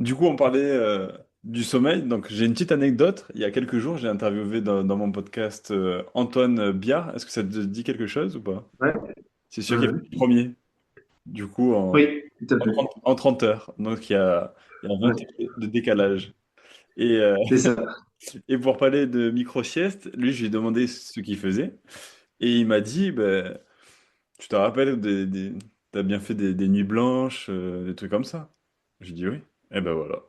Du coup, on parlait du sommeil. Donc, j'ai une petite anecdote. Il y a quelques jours, j'ai interviewé dans mon podcast Antoine Biard. Est-ce que ça te dit quelque chose ou pas? Ouais, C'est sûr ouais, qu'il est ouais. le premier, du coup, Oui, tout à fait. en 30 heures. Donc, il y a 20 Ouais, heures de décalage. Et, c'est ça. et pour parler de micro-sieste, lui, je lui ai demandé ce qu'il faisait. Et il m'a dit, ben, tu te rappelles, t'as bien fait des nuits blanches, des trucs comme ça. J'ai dit oui. Et ben voilà.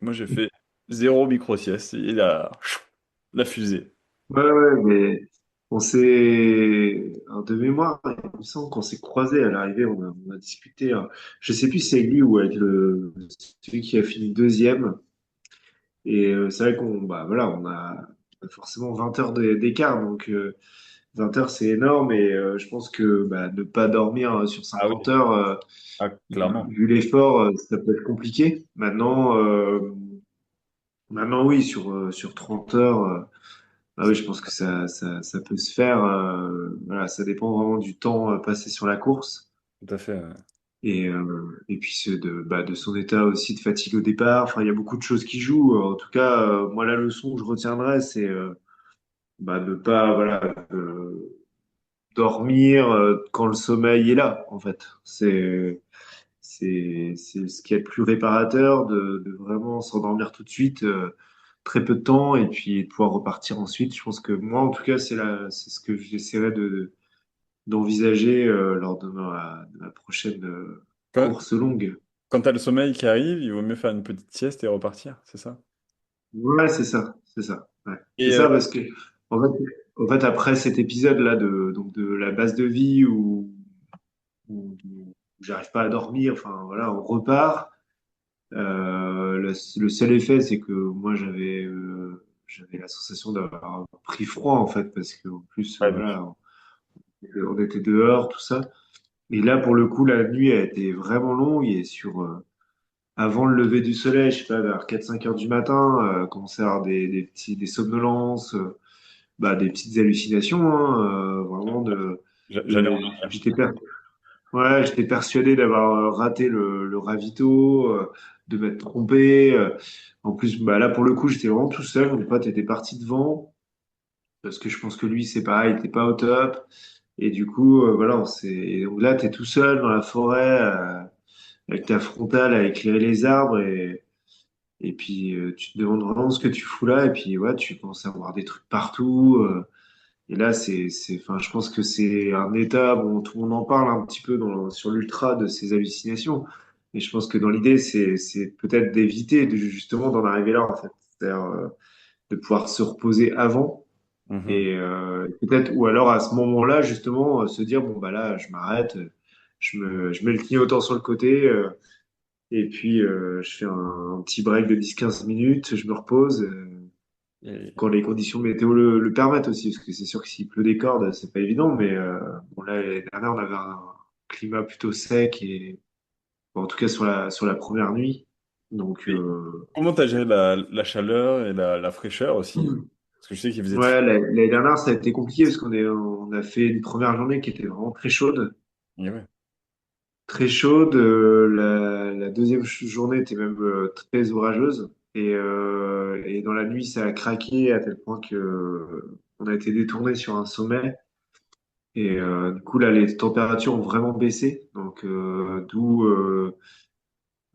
Moi, j'ai fait zéro micro-sieste. Il a la fusée. Ouais, ouais, mais on s'est, alors, de mémoire, il me semble qu'on s'est croisés à l'arrivée, on a discuté, hein. Je sais plus si c'est avec lui ou avec celui qui a fini deuxième. Et c'est vrai bah, voilà, on a forcément 20 heures d'écart, donc 20 heures c'est énorme. Et je pense que bah, ne pas dormir sur Ah 50 oui, heures, ah, clairement. vu l'effort, ça peut être compliqué. Maintenant, oui, sur 30 heures. Ah oui, je pense que ça peut se faire. Voilà, ça dépend vraiment du temps passé sur la course Tout à fait. Ouais. et puis de son état aussi de fatigue au départ. Enfin, il y a beaucoup de choses qui jouent. En tout cas, moi, la leçon que je retiendrai, c'est bah, de pas voilà dormir quand le sommeil est là. En fait, c'est ce qui est le plus réparateur de vraiment s'endormir tout de suite. Très peu de temps et puis de pouvoir repartir ensuite. Je pense que moi, en tout cas, c'est ce que j'essaierai d'envisager lors de ma prochaine Quand, course longue. quand t'as le sommeil qui arrive, il vaut mieux faire une petite sieste et repartir, c'est ça? Ouais, c'est ça, c'est ça. Ouais. C'est Et ça parce que en fait, après cet épisode-là de la base de vie où j'arrive pas à dormir, enfin voilà, on repart. Le seul effet, c'est que moi j'avais la sensation d'avoir pris froid en fait parce que en plus ouais, bien sûr. voilà, on était dehors, tout ça. Et là, pour le coup, la nuit a été vraiment longue et avant le lever du soleil, je sais pas, vers 4-5 heures du matin, commençait à avoir des somnolences, bah, des petites hallucinations, hein, vraiment J'allais en venir. j'étais ouais, j'étais persuadé d'avoir raté le ravito, de m'être trompé. En plus, bah, là, pour le coup, j'étais vraiment tout seul. Mon pote était parti devant parce que je pense que lui, c'est pareil, il était pas au top. Et du coup, voilà, et donc là, t'es tout seul dans la forêt, avec ta frontale à éclairer les arbres et puis tu te demandes vraiment ce que tu fous là et puis ouais, tu commences à voir des trucs partout. Et là, enfin, je pense que c'est un état, bon, tout le monde en parle un petit peu sur l'ultra de ces hallucinations. Et je pense que dans l'idée, c'est peut-être d'éviter justement d'en arriver là, en fait. C'est-à-dire de pouvoir se reposer avant Mhm. et peut-être, ou alors à ce moment-là, justement, se dire, bon, bah là, je m'arrête, je mets le clignotant sur le côté, et puis je fais un petit break de 10-15 minutes, je me repose, Et, quand les conditions météo le permettent aussi, parce que c'est sûr que s'il pleut des cordes, c'est pas évident, mais bon, là, l'année dernière, on avait un climat plutôt sec, et bon, en tout cas sur la première nuit. Donc, et comment t'as géré la chaleur et la fraîcheur aussi? Parce que je sais qu'il faisait très... ouais, l'année dernière, ça a été compliqué, parce on a fait une première journée qui était vraiment très chaude. Et ouais. Très chaude. La deuxième journée était même très orageuse. Et dans la nuit, ça a craqué à tel point que on a été détourné sur un sommet. Et du coup, là, les températures ont vraiment baissé. Donc, d'où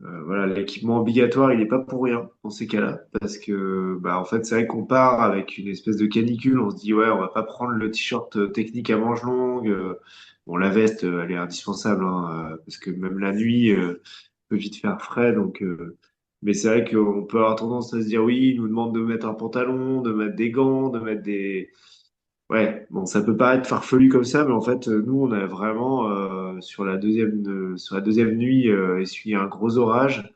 voilà, l'équipement obligatoire, il n'est pas pour rien dans ces cas-là. Parce que, bah, en fait, c'est vrai qu'on part avec une espèce de canicule. On se dit, ouais, on va pas prendre le t-shirt technique à manches longues. Bon, la veste, elle est indispensable, hein, parce que même la nuit, peut vite faire frais. Donc, mais c'est vrai qu'on peut avoir tendance à se dire, oui, ils nous demandent de mettre un pantalon, de mettre des gants, de mettre des, ouais, bon, ça peut paraître farfelu comme ça, mais en fait, nous, on a vraiment sur la deuxième nuit essuyé un gros orage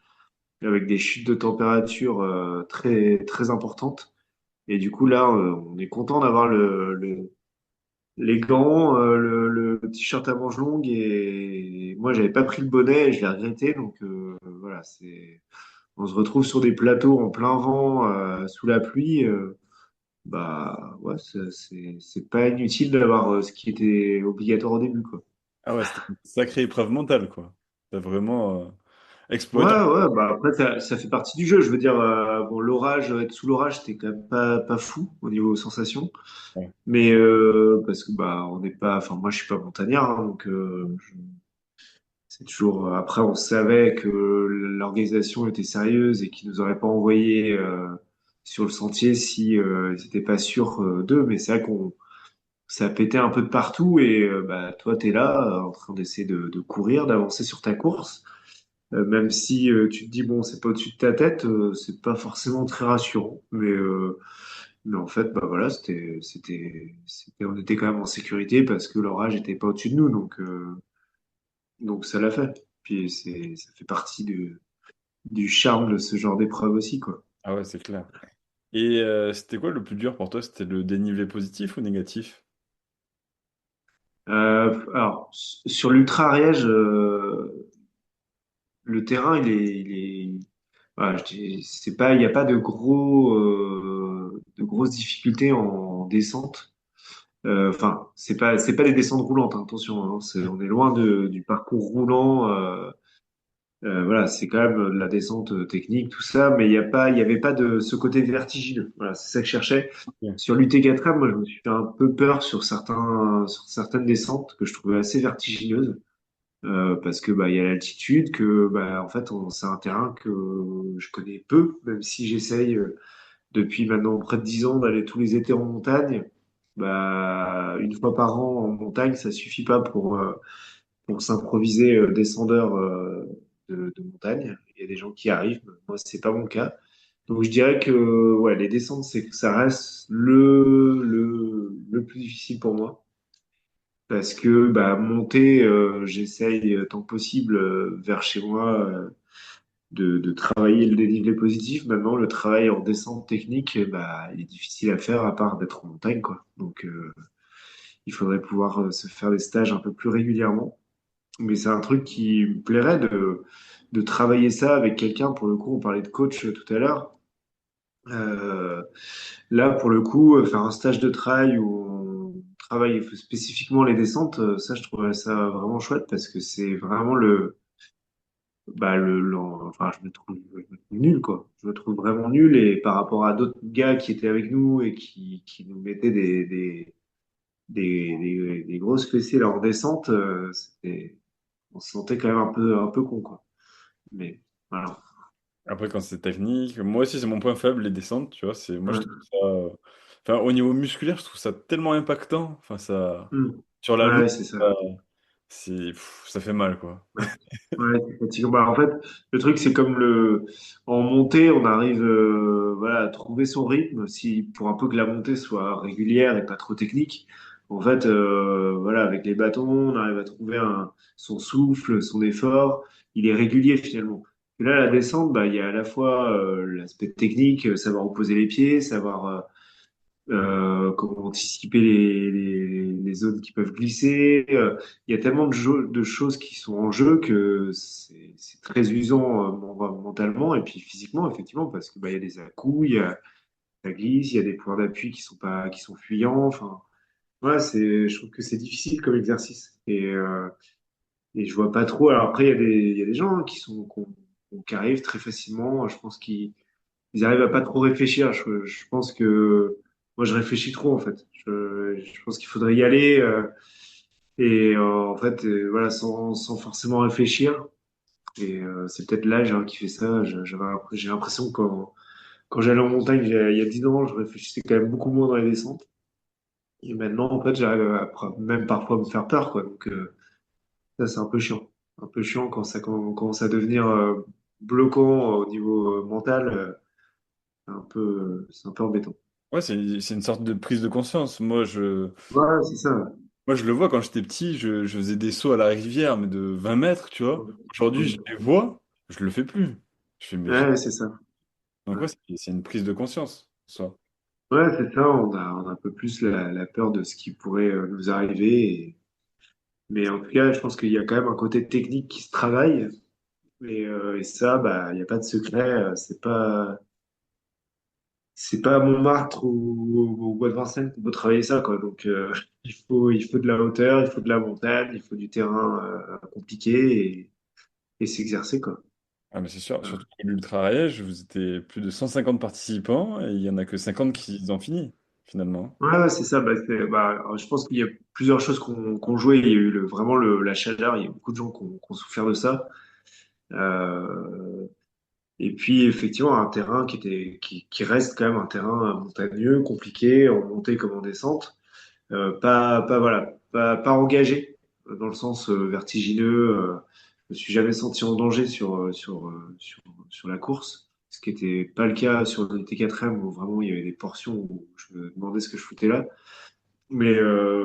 avec des chutes de température très très importantes. Et du coup, là, on est content d'avoir les gants, le t-shirt à manches longues et moi, j'avais pas pris le bonnet et je l'ai regretté. Donc voilà, on se retrouve sur des plateaux en plein vent, sous la pluie. Bah ouais, c'est pas inutile d'avoir ce qui était obligatoire au début, quoi. Ah ouais, c'était une sacrée épreuve mentale, quoi. T'as vraiment... Ouais, exploitants. ouais, bah après, ça fait partie du jeu. Je veux dire, bon, l'orage, être sous l'orage, c'était quand même pas fou au niveau sensation. Ouais. Mais parce que bah on n'est pas, enfin moi je suis pas montagnard, hein, donc c'est toujours. Après on savait que l'organisation était sérieuse et qu'ils nous auraient pas envoyé sur le sentier si ils étaient pas sûrs d'eux. Mais c'est vrai qu'on ça pétait un peu de partout et bah toi t'es là en train d'essayer de courir, d'avancer sur ta course. Même si tu te dis bon c'est pas au-dessus de ta tête, c'est pas forcément très rassurant. Mais en fait, bah voilà, on était quand même en sécurité parce que l'orage était pas au-dessus de nous, donc ça l'a fait. Puis ça fait partie du charme de ce genre d'épreuve aussi, quoi. Ah ouais, c'est clair. Et c'était quoi le plus dur pour toi? C'était le dénivelé positif ou négatif? Alors, sur l'ultra-ariège, le terrain, voilà, c'est pas, il n'y a pas de grosses difficultés en descente. Enfin, c'est pas des descentes roulantes, hein, attention, hein, on est loin du parcours roulant. Voilà, c'est quand même de la descente technique, tout ça, mais il y avait pas de ce côté vertigineux. Voilà, c'est ça que je cherchais. Ok. Sur l'UT4M, moi, je me suis fait un peu peur sur certaines descentes que je trouvais assez vertigineuses, parce que bah il y a l'altitude, que bah en fait c'est un terrain que je connais peu, même si j'essaye depuis maintenant près de 10 ans d'aller tous les étés en montagne. Bah une fois par an en montagne, ça suffit pas pour s'improviser descendeur de montagne. Il y a des gens qui arrivent, moi c'est pas mon cas. Donc je dirais que ouais, les descentes, ça reste le plus difficile pour moi. Parce que bah, monter, j'essaye tant que possible vers chez moi de travailler le dénivelé positif. Maintenant, le travail en descente technique, bah, il est difficile à faire à part d'être en montagne, quoi. Donc il faudrait pouvoir se faire des stages un peu plus régulièrement. Mais c'est un truc qui me plairait de travailler ça avec quelqu'un. Pour le coup, on parlait de coach tout à l'heure. Euh, Là, pour le coup, faire un stage de trail où on travaille spécifiquement les descentes, ça, je trouverais ça vraiment chouette parce que c'est vraiment enfin, je me trouve nul, quoi. Je me trouve vraiment nul et par rapport à d'autres gars qui étaient avec nous et qui nous mettaient des grosses fessées lors descente, on se sentait quand même un peu con, quoi. Mais voilà. Après, quand c'est technique, moi aussi, c'est mon point faible, les descentes, tu vois. Moi, je Ouais. trouve ça. Enfin, au niveau musculaire, je trouve ça tellement impactant. Enfin, ça. Hmm. Sur la longue, Ouais, c'est ça. ça, ça fait mal, quoi. Ouais, ouais, c'est fatigant. Bah, en fait, le truc, c'est comme en montée, on arrive voilà, à trouver son rythme. Si, pour un peu que la montée soit régulière et pas trop technique, en fait, voilà, avec les bâtons, on arrive à trouver son souffle, son effort. Il est régulier finalement. Et là, la descente, bah, il y a à la fois l'aspect technique, savoir où poser les pieds, savoir comment anticiper les zones qui peuvent glisser. Il y a tellement de choses qui sont en jeu que c'est très usant mentalement et puis physiquement, effectivement, parce que bah, il y a des à-coups, ça glisse, il y a des points d'appui qui sont fuyants. Enfin, ouais, je trouve que c'est difficile comme exercice. Et je vois pas trop. Alors après, il y a des gens hein, qui arrivent très facilement. Je pense ils arrivent à pas trop réfléchir. Je pense que moi, je réfléchis trop en fait. Je pense qu'il faudrait y aller en fait, voilà, sans forcément réfléchir. Et c'est peut-être l'âge hein, qui fait ça. J'ai l'impression que quand j'allais en montagne il y a 10 ans, je réfléchissais quand même beaucoup moins dans les descentes. Et maintenant, en fait, j'arrive même parfois à me faire peur, quoi. Donc ça, c'est un peu chiant. Un peu chiant quand commence à devenir bloquant au niveau mental. C'est un peu embêtant. Ouais, c'est une sorte de prise de conscience. Ouais, c'est ça. Moi, je le vois quand j'étais petit, je faisais des sauts à la rivière, mais de 20 mètres, tu vois. Aujourd'hui, je les vois, je le fais plus. Je fais, mais Ouais, c'est ça. donc, Ouais, ouais, c'est une prise de conscience, ça. ouais, c'est ça. On a un peu plus la peur de ce qui pourrait nous arriver. Mais en tout cas, je pense qu'il y a quand même un côté technique qui se travaille. Et ça, bah, il n'y a pas de secret. C'est pas à Montmartre ou au Bois de Vincennes qu'on peut travailler ça, quoi. Donc, il faut de la hauteur, il faut de la montagne, il faut du terrain compliqué et s'exercer, quoi. Ah, mais c'est sûr, Voilà. surtout que l'Ultra Ariège, vous étiez plus de 150 participants et il y en a que 50 qui ont fini, finalement. Ouais, ouais, c'est ça. Alors, je pense qu'il y a plusieurs choses qu'on jouait. Il y a eu vraiment la chaleur. Il y a beaucoup de gens qui ont souffert de ça. Euh, et puis, effectivement, un terrain qui reste quand même un terrain montagneux, compliqué, en montée comme en descente. Pas engagé, dans le sens vertigineux. Je me suis jamais senti en danger sur la course, ce qui était pas le cas sur le T4M où vraiment il y avait des portions où je me demandais ce que je foutais là. Mais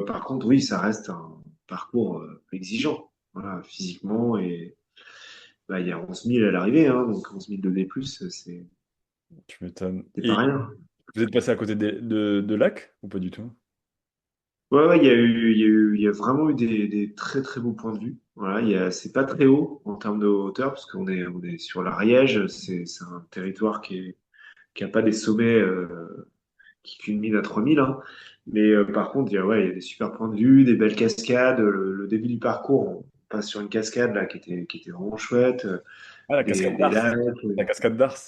par contre, oui, ça reste un parcours exigeant, voilà, physiquement. Et bah, il y a 11 000 à l'arrivée, hein, donc 11 000 de D+, Tu m'étonnes. c'est pas Et rien. vous êtes passé à côté de lacs ou pas du tout? Ouais, ouais, il y a vraiment eu des très très beaux points de vue. Voilà, c'est pas très haut en termes de hauteur parce on est sur l'Ariège. C'est un territoire qui a pas des sommets qui culminent à 3000, hein. Mais par contre, ouais, il y a des super points de vue, des belles cascades. Le début du parcours, on passe sur une cascade là qui était vraiment chouette, Ah, la cascade des d'Ars. lacs. La cascade d'Ars.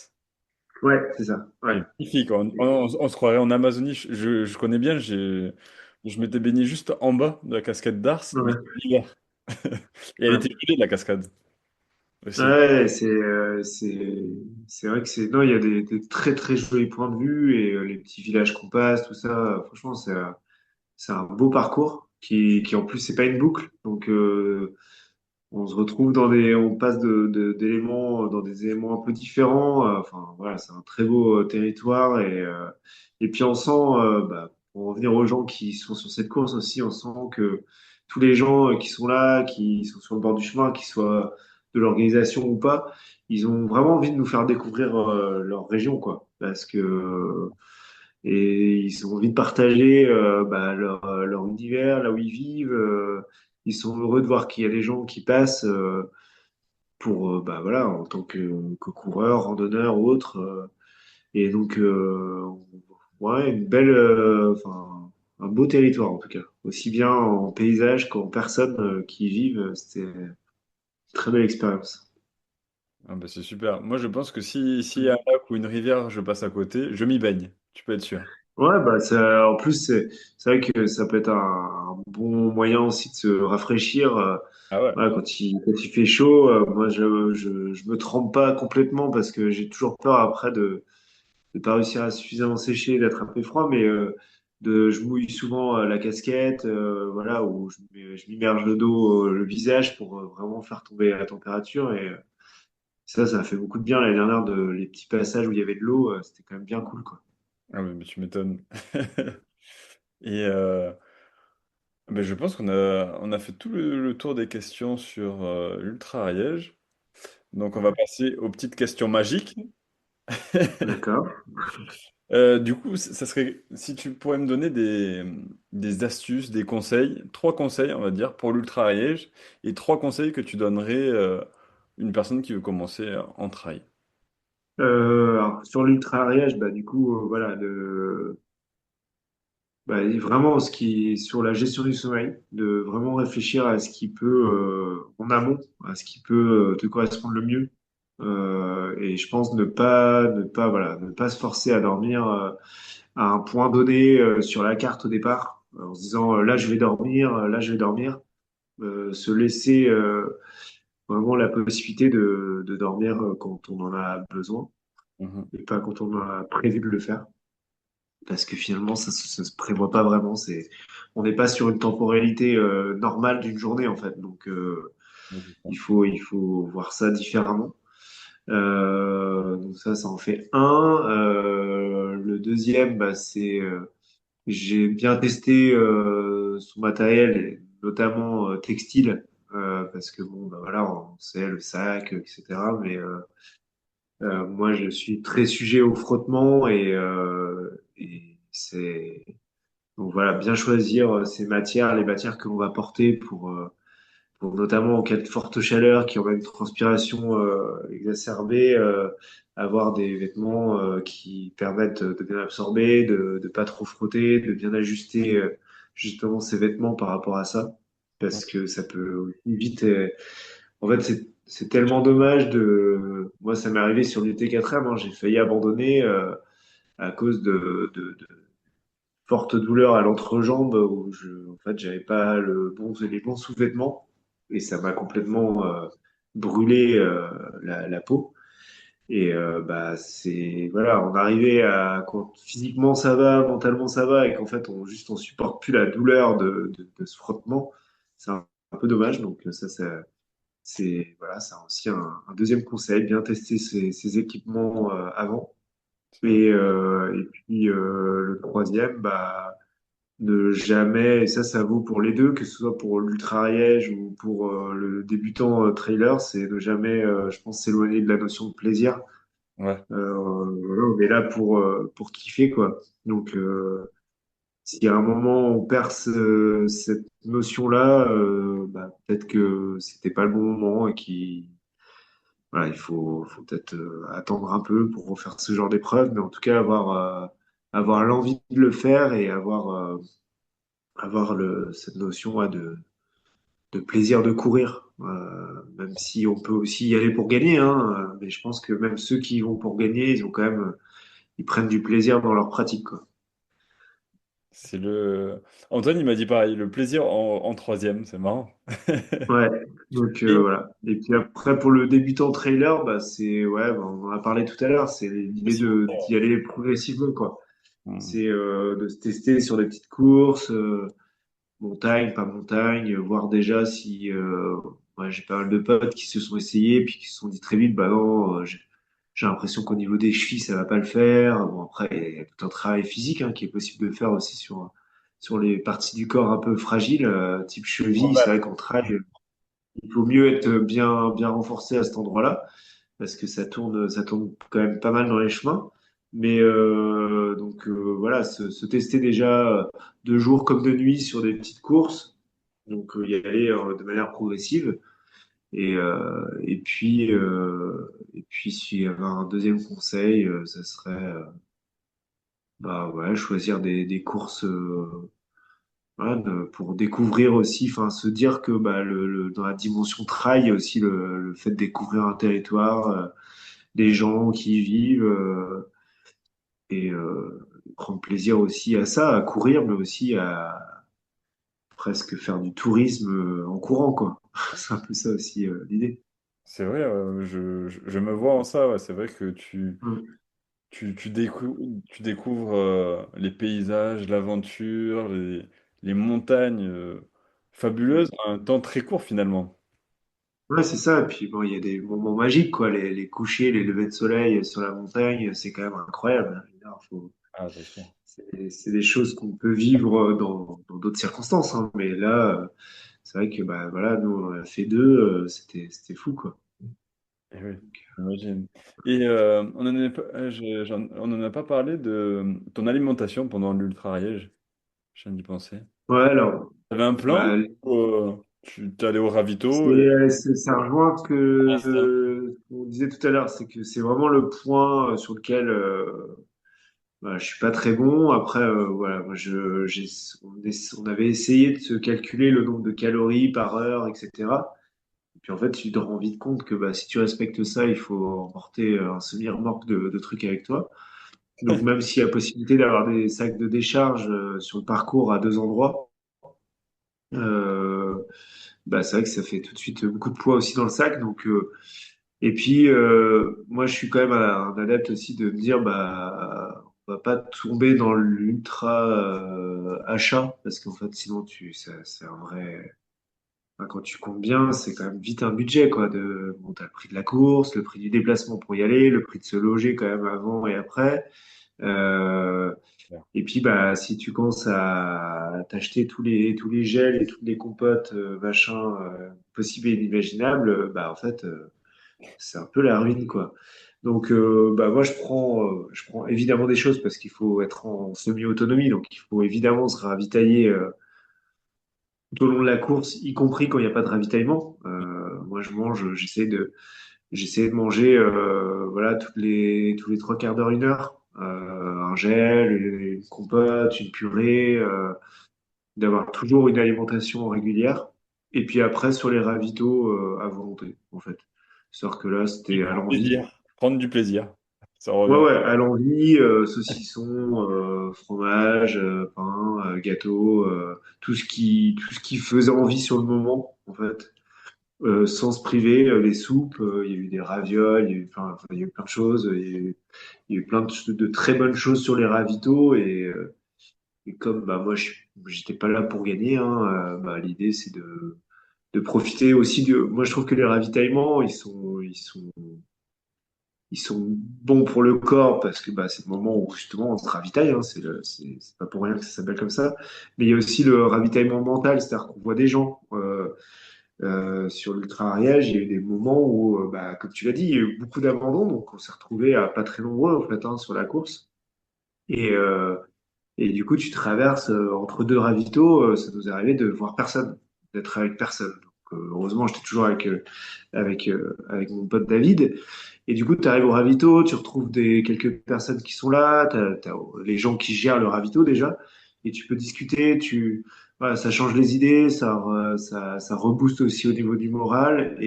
Ouais, c'est ça. Ouais. Elle est magnifique. On se croirait en Amazonie. Je connais bien. Je m'étais baigné juste en bas de la cascade d'Ars, mais Ouais. l'hiver. Et elle était Ouais. gelée, la cascade aussi. Ouais, c'est vrai que non, il y a des très très jolis points de vue et les petits villages qu'on passe, tout ça. Franchement, c'est un beau parcours qui en plus c'est pas une boucle, donc on se retrouve on passe d'éléments dans des éléments un peu différents. Enfin voilà, c'est un très beau territoire et puis on sent, pour revenir aux gens qui sont sur cette course aussi, on sent que tous les gens qui sont là, qui sont sur le bord du chemin, qu'ils soient de l'organisation ou pas, ils ont vraiment envie de nous faire découvrir leur région, quoi, parce que et ils ont envie de partager leur univers, là où ils vivent. Ils sont heureux de voir qu'il y a des gens qui passent voilà, en tant que coureur, randonneur ou autre. Et donc, ouais, un beau territoire en tout cas. Aussi bien en paysage qu'en personnes qui y vivent. C'était une très belle expérience. Ah bah c'est super. Moi, je pense que si, s'il y a un lac ou une rivière, je passe à côté, je m'y baigne. Tu peux être sûr. Ouais, en plus, c'est vrai que ça peut être un bon moyen aussi de se rafraîchir. Ah ouais. Voilà, quand il fait chaud, moi, je me trempe pas complètement parce que j'ai toujours peur après de pas réussir à suffisamment sécher, d'attraper froid, mais je mouille souvent la casquette, voilà, où je m'immerge le dos, le visage pour vraiment faire tomber la température. Et ça a fait beaucoup de bien l'année dernière, les petits passages où il y avait de l'eau, c'était quand même bien cool, quoi. Ah ouais, mais tu m'étonnes. Et ben, je pense on a fait tout le tour des questions sur l'Ultra Ariège. Donc, on va passer aux petites questions magiques. D'accord. Du coup, ça serait si tu pourrais me donner des astuces, des conseils, trois conseils, on va dire, pour l'Ultra Ariège, et trois conseils que tu donnerais une personne qui veut commencer en trail. Alors, sur l'ultra ariège, du coup, voilà, et vraiment sur la gestion du sommeil, de vraiment réfléchir à ce qui peut, en amont, à ce qui peut te correspondre le mieux. Et je pense voilà, ne pas se forcer à dormir à un point donné sur la carte au départ, en se disant là je vais dormir, là je vais dormir. Se laisser vraiment la possibilité de dormir quand on en a besoin Mhm. et pas quand on a prévu de le faire. Parce que finalement, ça se prévoit pas vraiment. On n'est pas sur une temporalité normale d'une journée en fait. Donc, Oui, c'est ça. il faut voir ça différemment. Donc ça en fait un. Le deuxième, j'ai bien testé son matériel, notamment textile, parce que bon, voilà, on sait le sac, etc. Mais moi, je suis très sujet au frottement et c'est donc voilà, bien choisir ces matières, les matières que l'on va porter pour notamment en cas de forte chaleur qui aura une transpiration exacerbée, avoir des vêtements qui permettent de bien absorber, de pas trop frotter, de bien ajuster justement ces vêtements par rapport à ça, parce que ça peut vite En fait, c'est tellement dommage de. Moi, ça m'est arrivé sur du T4M, hein, j'ai failli abandonner à cause de fortes douleurs à l'entrejambe où en fait, j'avais pas les bons sous-vêtements et ça m'a complètement brûlé la peau. Et bah c'est voilà, on arrivait à quand physiquement ça va, mentalement ça va, et qu'en fait on supporte plus la douleur de ce frottement. C'est un peu dommage. Donc c'est voilà, c'est aussi un deuxième conseil, bien tester ses équipements avant. C'est vrai. Et puis le troisième, bah ne jamais, et ça vaut pour les deux, que ce soit pour l'ultra Ariège ou pour le débutant trailer, c'est ne jamais, je pense, s'éloigner de la notion de plaisir. Ouais, Voilà, on est là pour kiffer, quoi. Donc, si à un moment on perd cette notion-là, bah, peut-être que c'était pas le bon moment et voilà, faut peut-être attendre un peu pour refaire ce genre d'épreuve, mais en tout cas avoir l'envie de le faire et avoir cette notion ouais, de plaisir de courir. Même si on peut aussi y aller pour gagner, hein, mais je pense que même ceux qui y vont pour gagner, ils ont quand même ils prennent du plaisir dans leur pratique, quoi. c'est le. Antoine, il m'a dit pareil, le plaisir en troisième, c'est marrant. Ouais, donc Et voilà. Et puis après, pour le débutant trailer, bah, c'est, ouais, bah, on en a parlé tout à l'heure, c'est l'idée aussi. d'y aller progressivement, quoi. Hmm. C'est de se tester sur des petites courses, montagne, pas montagne, voir déjà si, ouais, j'ai pas mal de potes qui se sont essayés, puis qui se sont dit très vite, bah non, j'ai l'impression qu'au niveau des chevilles, ça va pas le faire. Bon, après, il y a tout un travail physique, hein, qui est possible de faire aussi sur les parties du corps un peu fragiles, type cheville. C'est vrai qu'en trail, il faut mieux être bien renforcé à cet endroit-là parce que ça tourne quand même pas mal dans les chemins. Mais donc voilà, se tester déjà 2 jours comme de nuit sur des petites courses, donc y aller de manière progressive. Et puis s'il y avait un deuxième conseil, ça serait bah ouais, choisir des courses voilà, pour découvrir aussi, enfin se dire que bah, dans la dimension trail, il y a aussi le fait de découvrir un territoire, des gens qui y vivent et prendre plaisir aussi à ça, à courir, mais aussi à presque faire du tourisme en courant, quoi. C'est un peu ça aussi l'idée. C'est vrai, je me vois en ça, ouais. C'est vrai que Mm. tu découvres les paysages, l'aventure, les montagnes fabuleuses en un temps très court finalement. Ouais, c'est ça. Et puis bon, il y a des moments magiques, quoi. Les couchers, les levées de soleil sur la montagne, c'est quand même incroyable, hein. Je veux dire, Ah, c'est sûr. c'est des choses qu'on peut vivre dans d'autres circonstances, hein. Mais là, c'est vrai que bah voilà, nous on a fait deux, c'était fou, quoi. Eh oui, j'imagine. Et on en a pas parlé de ton alimentation pendant l'ultra-Ariège. Je viens d'y penser. Ouais, alors, T'avais un plan bah, ou tu t'es allé au ravito et ça rejoint ce qu'on disait tout à l'heure, c'est que c'est vraiment le point sur lequel bah, je suis pas très bon. Après, voilà, moi, on avait essayé de se calculer le nombre de calories par heure, etc. Et puis en fait, tu te rends vite compte que bah, si tu respectes ça, il faut emporter un semi-remorque de trucs avec toi. Donc même s'il y a possibilité d'avoir des sacs de décharge sur le parcours à deux endroits, euh, bah, c'est vrai que ça fait tout de suite beaucoup de poids aussi dans le sac. Donc, et puis, moi, je suis quand même un adepte aussi de me dire, bah, on va pas tomber dans l'ultra achat, parce qu'en fait, sinon, c'est un vrai. Enfin, quand tu comptes bien, c'est quand même vite un budget, quoi. Bon, t'as le prix de la course, le prix du déplacement pour y aller, le prix de se loger quand même avant et après. Euh, et puis, bah, si tu commences à t'acheter tous les gels et toutes les compotes, machin, possibles et inimaginables, bah, en fait, c'est un peu la ruine, quoi. Donc, bah, moi, je prends évidemment des choses parce qu'il faut être en semi-autonomie, donc il faut évidemment se ravitailler tout au long de la course, y compris quand il n'y a pas de ravitaillement. Moi, j'essaie de manger, voilà, tous les 3 quarts d'heure, 1 heure, un gel, une compote, une purée, d'avoir toujours une alimentation régulière. Et puis après, sur les ravitaux à volonté, en fait. C'est-à-dire que là, Et c'était à prendre l'envie. plaisir. Prendre du plaisir. Ça Ouais, revient. ouais, à l'envie, saucisson, fromage, pain, gâteau, tout ce qui faisait envie sur le moment, en fait. Sans se priver, les soupes, il y a eu des ravioles, enfin, il y a eu plein de choses, il y a eu plein de très bonnes choses sur les ravitaux et comme bah moi j'étais pas là pour gagner, hein, bah, l'idée c'est de profiter aussi moi je trouve que les ravitaillements ils sont bons pour le corps parce que bah, c'est le moment où justement on se ravitaille, hein, c'est pas pour rien que ça s'appelle comme ça. Mais il y a aussi le ravitaillement mental, c'est-à-dire qu'on voit des gens sur l'ultra-ariège, il y a eu des moments où, bah, comme tu l'as dit, il y a eu beaucoup d'abandon, donc on s'est retrouvé à pas très nombreux en fait hein, sur la course. Et, euh, et du coup, tu traverses entre deux ravitaux, ça nous est arrivé de voir personne, d'être avec personne. Donc, heureusement, j'étais toujours avec mon pote David. Et du coup, tu arrives au ravito, tu retrouves quelques personnes qui sont là, t'as les gens qui gèrent le ravito déjà, et tu peux discuter, voilà, ça change les idées, ça rebooste aussi au niveau du moral,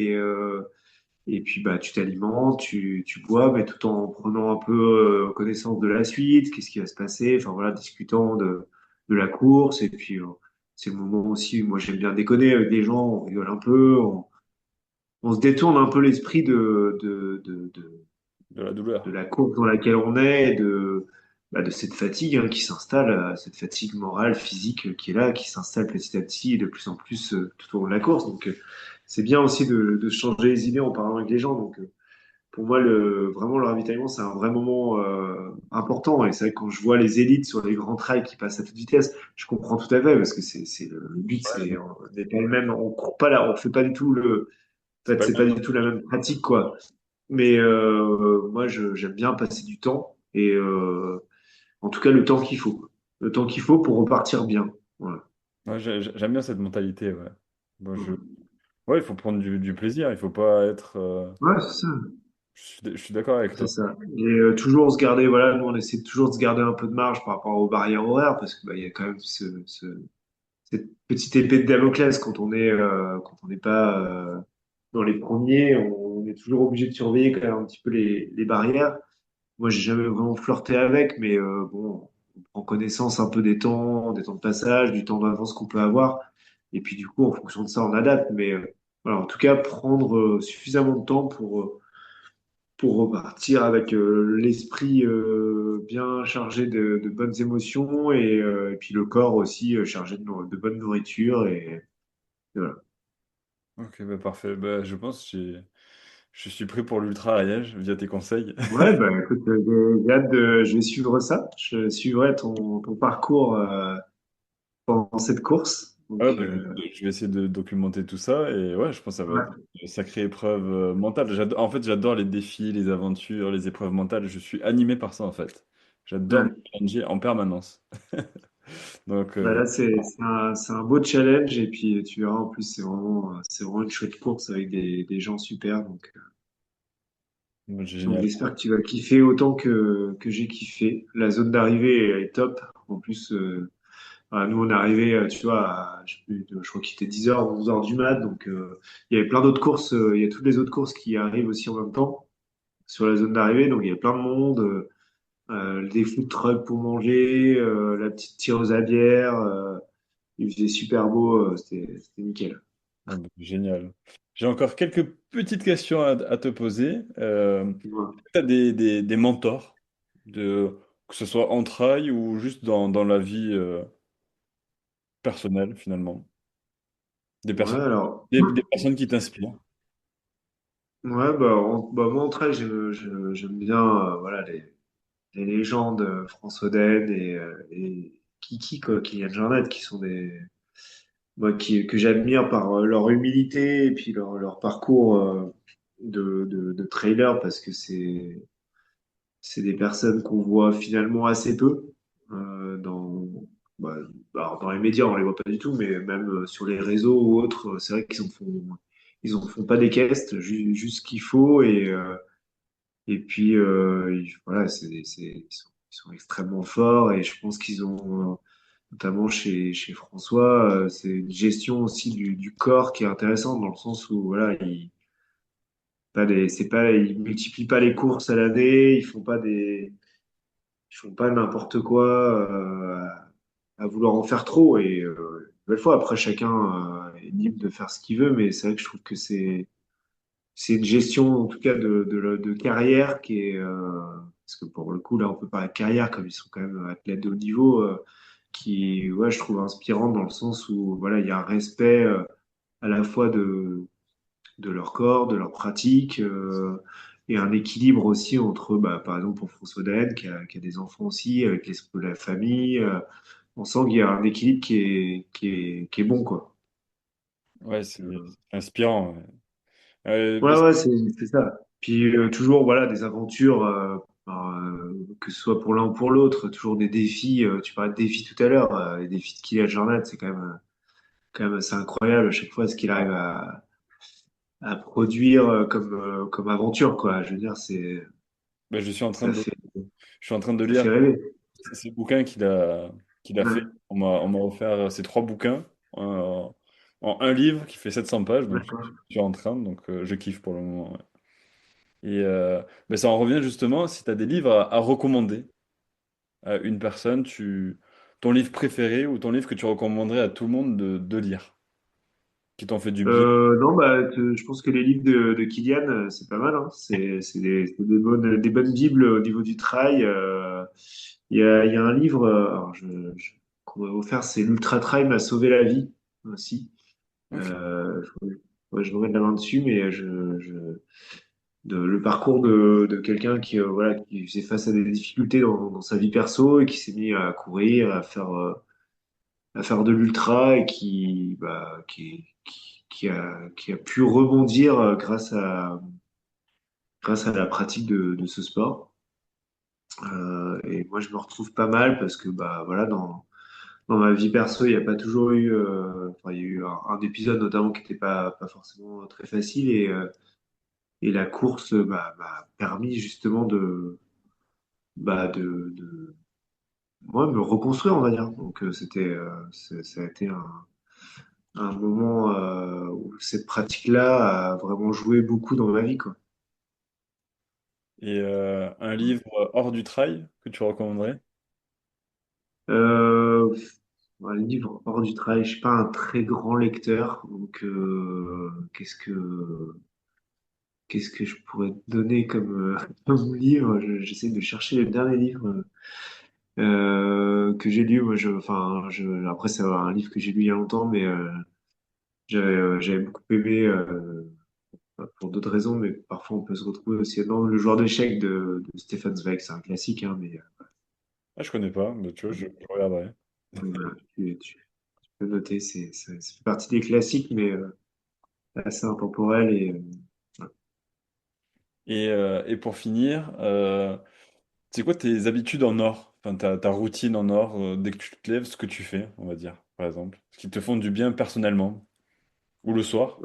et puis bah, tu t'alimentes, tu bois, mais tout en prenant un peu connaissance de la suite, qu'est-ce qui va se passer, enfin voilà, discutant de la course, et puis c'est le moment aussi, moi j'aime bien déconner avec des gens, on rigole un peu, on se détourne un peu l'esprit De la de douleur. la courbe dans laquelle on est, bah, de cette fatigue hein, qui s'installe, cette fatigue morale, physique qui est là, qui s'installe petit à petit et de plus en plus tout au long de la course. Donc c'est bien aussi de changer les idées en parlant avec les gens. Donc pour moi, vraiment le ravitaillement, c'est un vrai moment important. Et c'est vrai que quand je vois les élites sur les grands trails qui passent à toute vitesse, je comprends tout à fait parce que c'est le but, Ouais, on n'est pas le même, on court pas là, on fait pas du tout en c'est fait, pas le c'est pas même. du tout la même pratique, quoi. Mais moi, j'aime bien passer du temps et en tout cas le temps qu'il faut. Le temps qu'il faut pour repartir bien. Voilà. Ouais, j'aime bien cette mentalité, ouais. Moi, Mm. ouais, il faut prendre du plaisir, il faut pas être. Ouais, c'est ça. Je suis d'accord avec C'est toi. ça. Et toujours se garder, voilà, nous on essaie toujours de se garder un peu de marge par rapport aux barrières horaires parce que bah, il y a quand même cette petite épée de Damoclès quand on n'est pas dans les premiers, on est toujours obligé de surveiller quand même un petit peu les barrières. Moi, j'ai jamais vraiment flirté avec, mais bon, on prend connaissance un peu des temps de passage, du temps d'avance qu'on peut avoir. Et puis, du coup, en fonction de ça, on adapte. Mais voilà, en tout cas, prendre suffisamment de temps pour repartir avec l'esprit bien chargé de bonnes émotions et puis le corps aussi chargé de bonne nourriture. Et voilà. Ok, bah parfait. Bah, je pense que je suis prêt pour l'ultra Ariège via tes conseils. Ouais, bah écoute, je vais suivre ça. Je suivrai ton parcours pendant cette course. Ouais, Donc, bah, je vais essayer de documenter tout ça et ouais, je pense que ça va être ouais, une sacrée épreuve mentale. En fait, j'adore les défis, les aventures, les épreuves mentales. Je suis animé par ça en fait. J'adore me ouais. challenger en permanence. Donc, Bah là, c'est un beau challenge et puis tu verras, en plus, c'est vraiment une chouette course avec des gens super. Donc génial. j'espère que tu vas kiffer autant que j'ai kiffé. La zone d'arrivée elle est top. En plus, voilà, nous, on est arrivé, tu vois, je sais plus, je crois qu'il était 10 heures, 11 heures du mat. Donc, il y avait plein d'autres courses. Il y a toutes les autres courses qui arrivent aussi en même temps sur la zone d'arrivée. Donc, il y a plein de monde. Des food trucks pour manger, la petite tireuse à bière. Il faisait super beau. C'était nickel. Ah, bah, génial. J'ai encore quelques petites questions à te poser. Voilà. Tu as des mentors, que ce soit en trail ou juste dans la vie personnelle finalement? Des Ouais, personnes, alors, des personnes qui t'inspirent. ouais, bah, bah, moi, en trail, j'aime bien, voilà, les légendes, François Oden et Kiki, quoi, Kylian Jornet, qui sont moi, que j'admire par leur humilité et puis leur parcours de trailer parce que c'est des personnes qu'on voit finalement assez peu bah, alors, dans les médias, on les voit pas du tout, mais même sur les réseaux ou autres, c'est vrai ils en font pas des caisses, juste ce qu'il faut et puis voilà, ils sont extrêmement forts et je pense qu'ils ont notamment chez François. C'est une gestion aussi du corps qui est intéressante dans le sens où voilà, c'est pas, ils multiplient pas les courses à l'année, ils font pas n'importe quoi à vouloir en faire trop. Et une nouvelle fois, après chacun est libre de faire ce qu'il veut, mais c'est vrai que je trouve que c'est une gestion en tout cas de carrière qui est parce que pour le coup là on peut parler de carrière comme ils sont quand même athlètes de haut niveau qui ouais je trouve inspirante dans le sens où voilà il y a un respect à la fois de leur corps, de leur pratique et un équilibre aussi entre bah, par exemple pour François Daen qui a des enfants aussi avec la famille on sent qu'il y a un équilibre qui est bon quoi. Ouais, Donc, c'est inspirant. Ouais. ouais, ouais, c'est ça. Puis toujours, voilà, des aventures, que ce soit pour l'un ou pour l'autre, toujours des défis. Tu parlais de défis tout à l'heure, les défis de Kylian Jornet, c'est quand même assez incroyable à chaque fois ce qu'il arrive à produire comme aventure, quoi. Je veux dire, Ben, ça fait, je suis en train de ça lire fait rêver. ces bouquins qu'il a fait. Ouais, On m'a offert ces trois bouquins en un livre qui fait 700 pages, donc je d'accord. suis en train, donc je kiffe pour le moment. Ouais. Et ben, ça en revient justement, si tu as des livres à recommander à une personne, ton livre préféré ou ton livre que tu recommanderais à tout le monde de lire, qui t'ont fait du bien. Non, bah, je pense que les livres de Kylian, c'est pas mal. Hein. C'est des bonnes bibles au niveau du trail. Il y a un livre qu'on m'a offert, c'est l'Ultra Trail m'a sauvé la vie aussi. Ok. Ouais, je me mets de la main dessus, mais le parcours de quelqu'un qui, voilà, qui faisait face à des difficultés dans sa vie perso et qui s'est mis à courir, à faire de l'ultra et qui a pu rebondir grâce à la pratique de ce sport. Et moi, je me retrouve pas mal parce que, bah, voilà, dans ma vie perso, il n'y a pas toujours eu, enfin, il y a eu un épisode notamment qui n'était pas forcément très facile et la course, m'a permis justement de moi, me reconstruire, on va dire. Donc, ça a été un moment où cette pratique-là a vraiment joué beaucoup dans ma vie, quoi. Et un livre hors du trail que tu recommanderais? Euh, un livre hors du travail, je suis pas un très grand lecteur, donc qu'est-ce que je pourrais te donner comme, comme livre? J'essaie de chercher le dernier livre que j'ai lu. Moi, après c'est un livre que j'ai lu il y a longtemps, mais j'avais beaucoup aimé pour d'autres raisons, mais parfois on peut se retrouver aussi dans Le joueur d'échecs de Stefan Zweig, c'est un classique, hein, mais Ah, je connais pas, mais tu vois, je regarderai. voilà, tu peux noter, ça fait partie des classiques, mais assez intemporel ouais. Et pour finir, c'est quoi tes habitudes en or? Enfin, ta routine en or, dès que tu te lèves, ce que tu fais, on va dire, par exemple. Ce qui te font du bien personnellement. Ou le soir.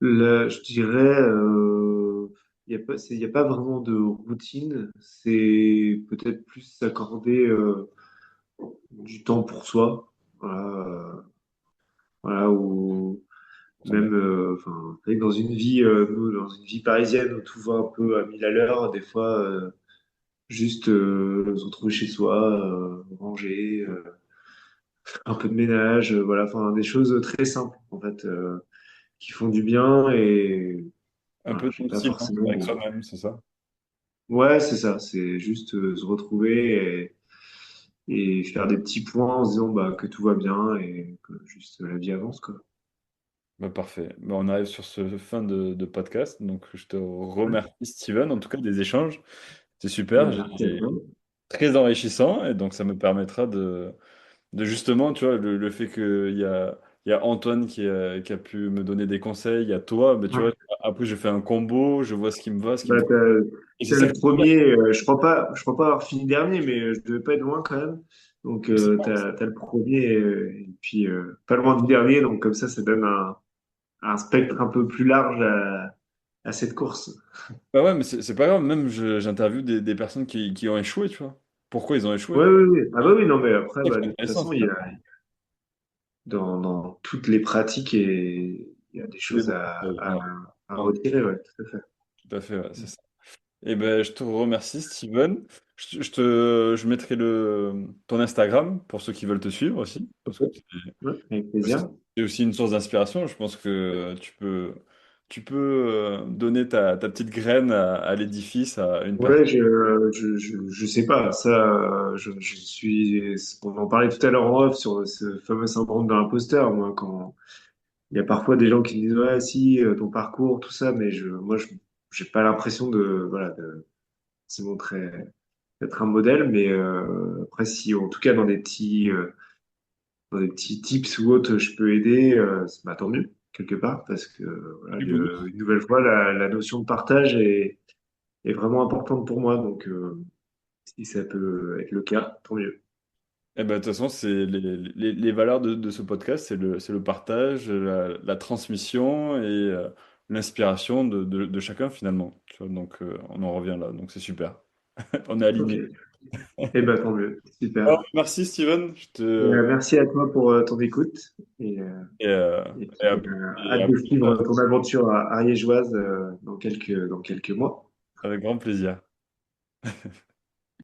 Je dirais, il y a pas vraiment de routine. C'est peut-être plus s'accorder du temps pour soi. Voilà, voilà ou Trop bien. même, enfin, c'est vrai que dans une vie, nous, dans une vie parisienne où tout va un peu à 1000 à l'heure, des fois, juste se retrouver chez soi, ranger, un peu de ménage, voilà, enfin, des choses très simples en fait, qui font du bien et Un voilà, peu j'ai de pas silence forcément. avec soi-même, c'est ça? Ouais, c'est ça. C'est juste se retrouver et faire des petits points en se disant bah, que tout va bien et que juste la vie avance, quoi. Bah, parfait. Bah, on arrive sur ce fin de podcast. Donc, je te Ouais. remercie, Steven, en tout cas des échanges. C'est Bah, super. merci à toi. Très enrichissant. Et donc, ça me permettra de justement, tu vois, le fait il y a Antoine qui a pu me donner des conseils, il y a toi, mais tu vois, Ouais. après, je fais un combo, je vois ce qui me va, ce qui me... Bah, Et c'est t'as ça le qui est bien. premier, je crois pas avoir fini dernier, mais je devais pas être loin quand même. Donc, Mais c'est pas- t'as le premier et puis pas loin du dernier. Donc, comme ça donne un spectre un peu plus large à cette course. Bah ouais, mais c'est pas grave. Même j'interviewe des personnes qui ont échoué, tu vois. pourquoi ils ont échoué. Ouais, oui, oui. Ah bah Et oui, non, mais après, c'est ça bah, qui est de toute intéressant façon, il y a, finalement. dans toutes les pratiques, et il y a des Il y a choses beaucoup de choses, ouais. à Ouais, retirer, ouais, tout à fait. tout à fait, ouais, c'est ça. Eh ben, je te remercie, Steven. Je mettrai ton Instagram pour ceux qui veulent te suivre aussi, parce que Ok. Ouais, avec plaisir. c'est aussi une source d'inspiration. Je pense que tu peux donner ta petite graine à l'édifice, à une personne. Ouais, je sais pas. Ça, je suis. On en parlait tout à l'heure en off sur ce fameux syndrome de l'imposteur. Moi, quand il y a parfois des gens qui disent ouais, si ton parcours, tout ça, mais moi, j'ai pas l'impression de voilà se montrer être un modèle. Mais après, si en tout cas dans des petits tips ou autres, je peux aider, bah, tant mieux quelque part, parce que voilà, Du bonus. une nouvelle fois, la notion de partage est vraiment importante pour moi. Donc si ça peut être le cas, tant mieux. Eh ben, de toute façon, c'est les valeurs de ce podcast, c'est le partage, la transmission et l'inspiration de chacun finalement. Tu vois, donc, on en revient là. Donc, c'est super. On est Ok. alignés. Eh ben, tant mieux. Oh, Super. merci, Steven. Merci à toi pour ton écoute. Et, euh, Et et puis, et hâte à de plus suivre tard. ton aventure ariégeoise dans quelques mois. Avec grand plaisir.